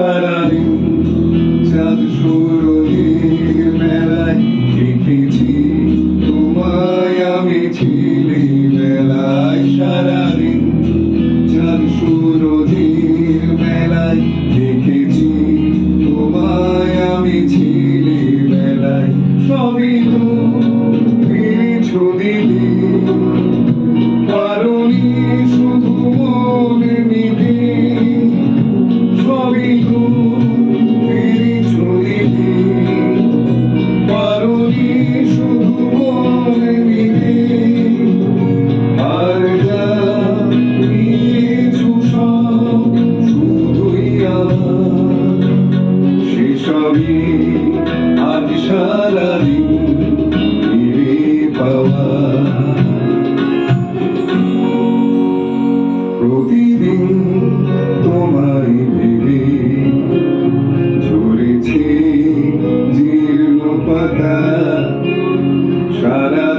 সারাদিন চাঁদ সূর্যের মেলায় দেখেছি তোমায় আমি ছিলি বেলায় সারাদিন চাঁদ সূর্যের মেলায় দেখেছি তোমায় আমি ছিলি বেলায় সবই তুমি ছুদিলি কারণই শুধু মনে নিতে সবই তুমি ছুদিলি কারণই শুধু মনে নিতে আর যা কিছু সব শুধুই আমার সেসবই আজ সারাদিন ফিরে পাওয়া প্রতিদিন তোমায় ভেবে ঝরেছে জীর্ণ পাতা সারা